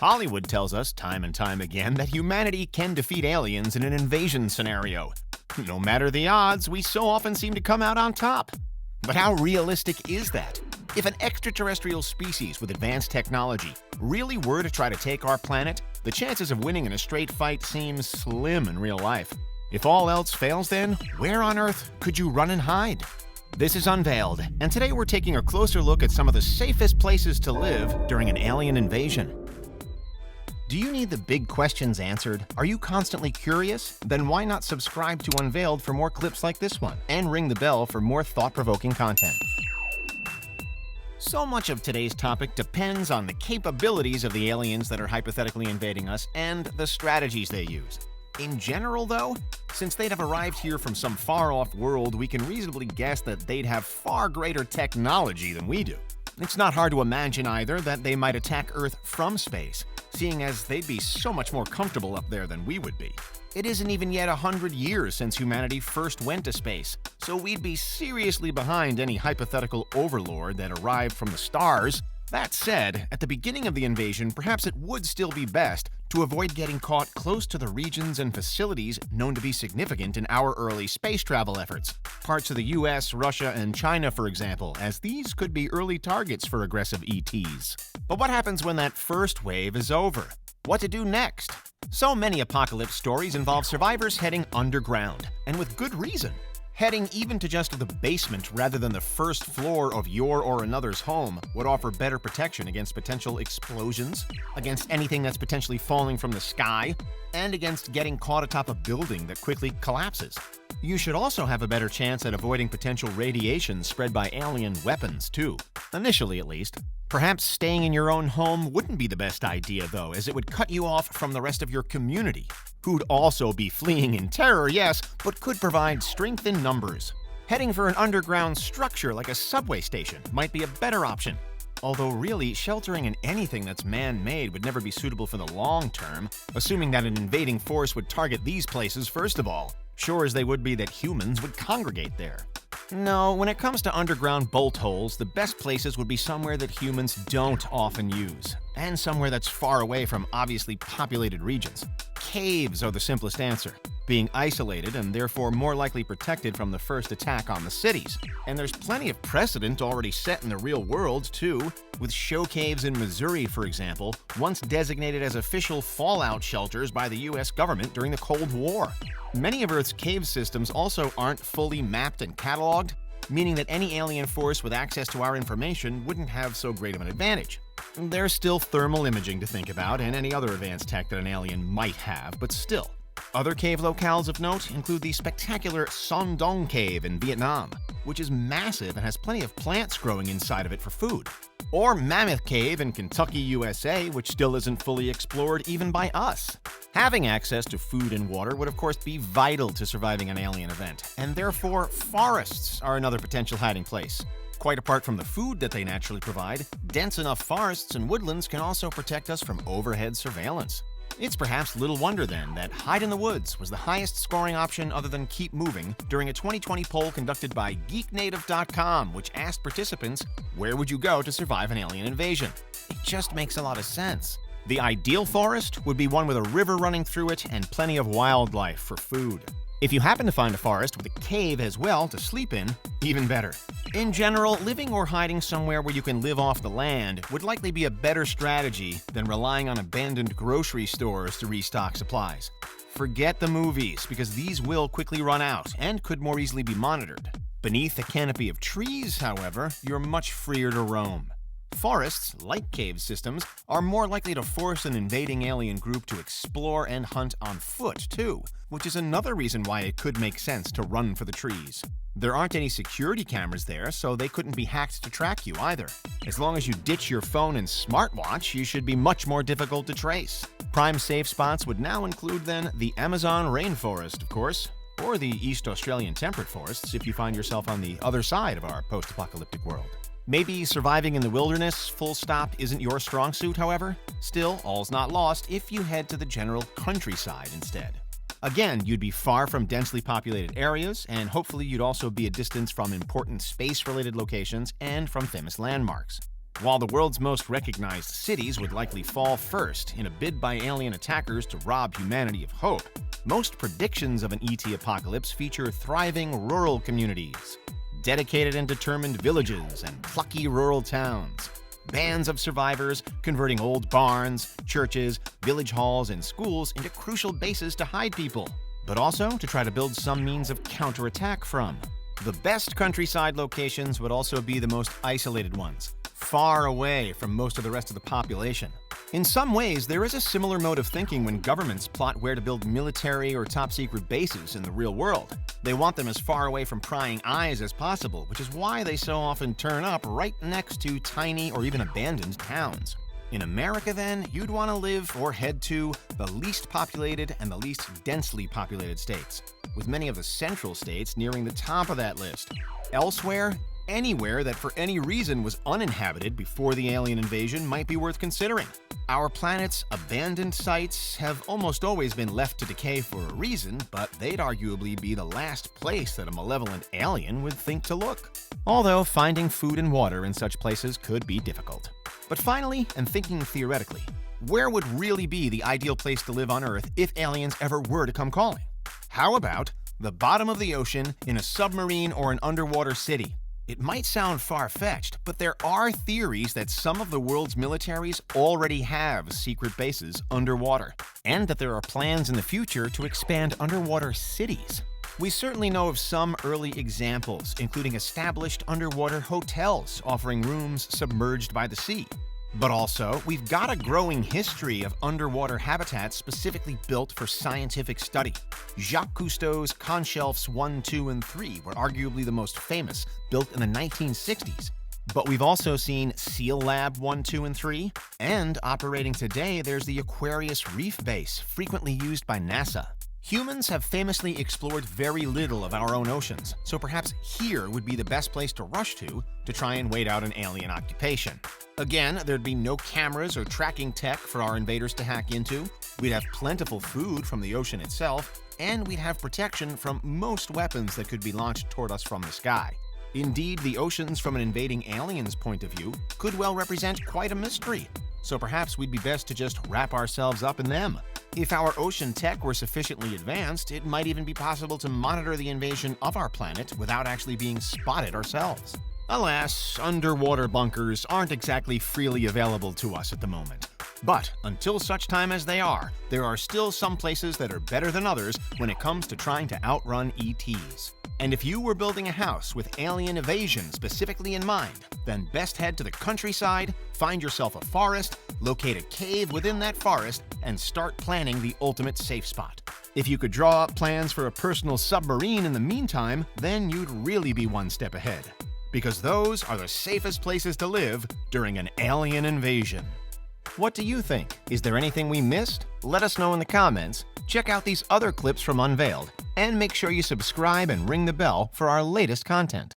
Hollywood tells us time and time again that humanity can defeat aliens in an invasion scenario. No matter the odds, we so often seem to come out on top. But how realistic is that? If an extraterrestrial species with advanced technology really were to try to take our planet, the chances of winning in a straight fight seem slim in real life. If all else fails then, where on earth could you run and hide? This is Unveiled, and today we're taking a closer look at some of the safest places to live during an alien invasion. Do you need the big questions answered? Are you constantly curious? Then why not subscribe to Unveiled for more clips like this one, and ring the bell for more thought-provoking content. So much of today's topic depends on the capabilities of the aliens that are hypothetically invading us and the strategies they use. In general, though, since they'd have arrived here from some far-off world, we can reasonably guess that they'd have far greater technology than we do. It's not hard to imagine either that they might attack Earth from space, seeing as they'd be so much more comfortable up there than we would be. It isn't even yet 100 years since humanity first went to space, so we'd be seriously behind any hypothetical overlord that arrived from the stars. That said, at the beginning of the invasion, perhaps it would still be best to avoid getting caught close to the regions and facilities known to be significant in our early space travel efforts. Parts of the US, Russia, and China, for example, as these could be early targets for aggressive ETs. But what happens when that first wave is over? What to do next? So many apocalypse stories involve survivors heading underground, and with good reason. Heading even to just the basement rather than the first floor of your or another's home would offer better protection against potential explosions, against anything that's potentially falling from the sky, and against getting caught atop a building that quickly collapses. You should also have a better chance at avoiding potential radiation spread by alien weapons, too. Initially, at least. Perhaps staying in your own home wouldn't be the best idea, though, as it would cut you off from the rest of your community, who'd also be fleeing in terror, yes, but could provide strength in numbers. Heading for an underground structure like a subway station might be a better option. Although really, sheltering in anything that's man-made would never be suitable for the long term, assuming that an invading force would target these places first of all, sure as they would be that humans would congregate there. No, when it comes to underground bolt holes, the best places would be somewhere that humans don't often use, and somewhere that's far away from obviously populated regions. Caves are the simplest answer, being isolated and therefore more likely protected from the first attack on the cities. And there's plenty of precedent already set in the real world, too, with show caves in Missouri, for example, once designated as official fallout shelters by the US government during the Cold War. Many of Earth's cave systems also aren't fully mapped and cataloged, meaning that any alien force with access to our information wouldn't have so great of an advantage. There's still thermal imaging to think about and any other advanced tech that an alien might have, but still. Other cave locales of note include the spectacular Son Doong Cave in Vietnam, which is massive and has plenty of plants growing inside of it for food. Or Mammoth Cave in Kentucky, USA, which still isn't fully explored even by us. Having access to food and water would of course be vital to surviving an alien event, and therefore forests are another potential hiding place. Quite apart from the food that they naturally provide, dense enough forests and woodlands can also protect us from overhead surveillance. It's perhaps little wonder then that hide in the woods was the highest scoring option other than keep moving during a 2020 poll conducted by geeknative.com, which asked participants, where would you go to survive an alien invasion? It just makes a lot of sense. The ideal forest would be one with a river running through it and plenty of wildlife for food. If you happen to find a forest with a cave as well to sleep in, even better. In general, living or hiding somewhere where you can live off the land would likely be a better strategy than relying on abandoned grocery stores to restock supplies. Forget the movies, because these will quickly run out and could more easily be monitored. Beneath a canopy of trees, however, you're much freer to roam. Forests, like cave systems, are more likely to force an invading alien group to explore and hunt on foot, too, which is another reason why it could make sense to run for the trees. There aren't any security cameras there, so they couldn't be hacked to track you either. As long as you ditch your phone and smartwatch, you should be much more difficult to trace. Prime safe spots would now include, then, the Amazon rainforest, of course, or the East Australian temperate forests if you find yourself on the other side of our post-apocalyptic world. Maybe surviving in the wilderness, full stop, isn't your strong suit, however? Still, all's not lost if you head to the general countryside instead. Again, you'd be far from densely populated areas, and hopefully you'd also be a distance from important space-related locations and from famous landmarks. While the world's most recognized cities would likely fall first in a bid by alien attackers to rob humanity of hope, most predictions of an ET apocalypse feature thriving rural communities, dedicated and determined villages, and plucky rural towns. Bands of survivors converting old barns, churches, village halls, and schools into crucial bases to hide people, but also to try to build some means of counterattack from. The best countryside locations would also be the most isolated ones, far away from most of the rest of the population. In some ways, there is a similar mode of thinking when governments plot where to build military or top-secret bases in the real world. They want them as far away from prying eyes as possible, which is why they so often turn up right next to tiny or even abandoned towns. In America, then, you'd want to live or head to the least populated and the least densely populated states, with many of the central states nearing the top of that list. Elsewhere, anywhere that for any reason was uninhabited before the alien invasion might be worth considering. Our planet's abandoned sites have almost always been left to decay for a reason, but they'd arguably be the last place that a malevolent alien would think to look. Although finding food and water in such places could be difficult. But finally, and thinking theoretically, where would really be the ideal place to live on Earth if aliens ever were to come calling? How about the bottom of the ocean in a submarine or an underwater city? It might sound far-fetched, but there are theories that some of the world's militaries already have secret bases underwater, and that there are plans in the future to expand underwater cities. We certainly know of some early examples, including established underwater hotels offering rooms submerged by the sea. But also, we've got a growing history of underwater habitats specifically built for scientific study. Jacques Cousteau's Conshelfs 1, 2, and 3 were arguably the most famous, built in the 1960s. But we've also seen Seal Lab 1, 2, and 3, and operating today, there's the Aquarius Reef Base, frequently used by NASA. Humans have famously explored very little of our own oceans, so perhaps here would be the best place to rush to try and wait out an alien occupation. Again, there'd be no cameras or tracking tech for our invaders to hack into, we'd have plentiful food from the ocean itself, and we'd have protection from most weapons that could be launched toward us from the sky. Indeed, the oceans from an invading alien's point of view could well represent quite a mystery, so perhaps we'd be best to just wrap ourselves up in them. If our ocean tech were sufficiently advanced, it might even be possible to monitor the invasion of our planet without actually being spotted ourselves. Alas, underwater bunkers aren't exactly freely available to us at the moment. But until such time as they are, there are still some places that are better than others when it comes to trying to outrun ETs. And if you were building a house with alien evasion specifically in mind, then best head to the countryside, find yourself a forest, locate a cave within that forest, and start planning the ultimate safe spot. If you could draw up plans for a personal submarine in the meantime, then you'd really be one step ahead. Because those are the safest places to live during an alien invasion. What do you think? Is there anything we missed? Let us know in the comments. Check out these other clips from Unveiled, and make sure you subscribe and ring the bell for our latest content.